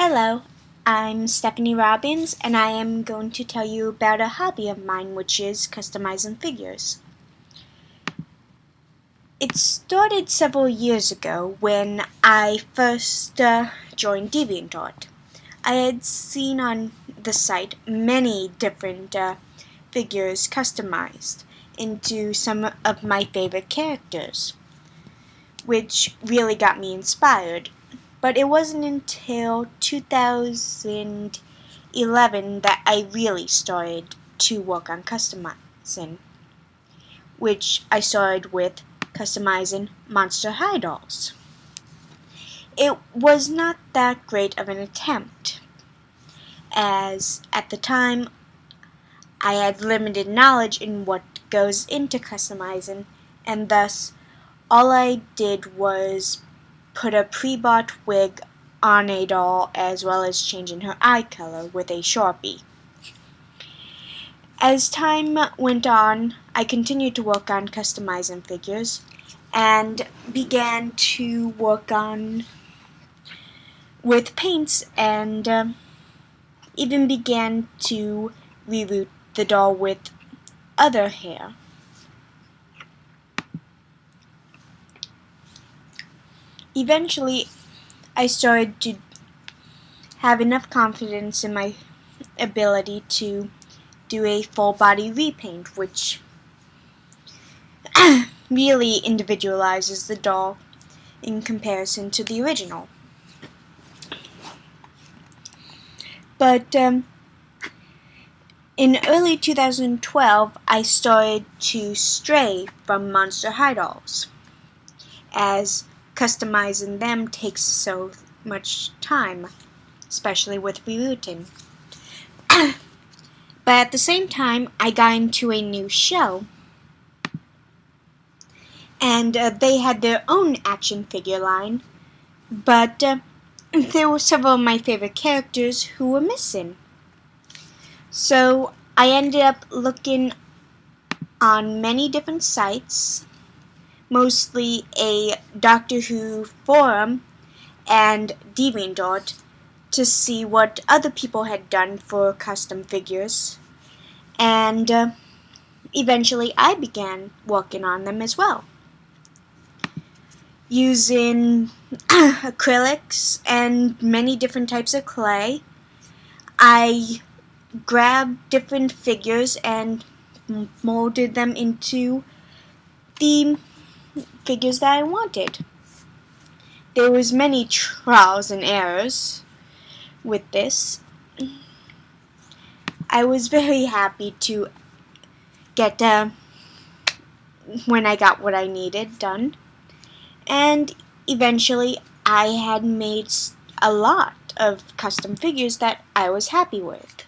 Hello, I'm Stephanie Robbins, and I am going to tell you about a hobby of mine, which is customizing figures. It started several years ago when I first joined DeviantArt. I had seen on the site many different figures customized into some of my favorite characters, which really got me inspired. But it wasn't until 2011 that I really started to work on customizing, which I started with customizing Monster High dolls. It was not that great of an attempt, as at the time I had limited knowledge in what goes into customizing, and thus all I did was put a pre-bought wig on a doll, as well as changing her eye color with a Sharpie. As time went on, I continued to work on customizing figures and began to work on with paints, and even began to reroute the doll with other hair. Eventually, I started to have enough confidence in my ability to do a full body repaint, which really individualizes the doll in comparison to the original. But in early 2012, I started to stray from Monster High dolls, as customizing them takes so much time, especially with rerouting. But at the same time, I got into a new show, and they had their own action figure line, but there were several of my favorite characters who were missing. So I ended up looking on many different sites, mostly a Doctor Who forum and DeviantArt, to see what other people had done for custom figures, and eventually I began working on them as well, using acrylics and many different types of clay. I grabbed different figures and molded them into the figures that I wanted. There was many trials and errors with this. I was very happy to get when I got what I needed done, and eventually I had made a lot of custom figures that I was happy with.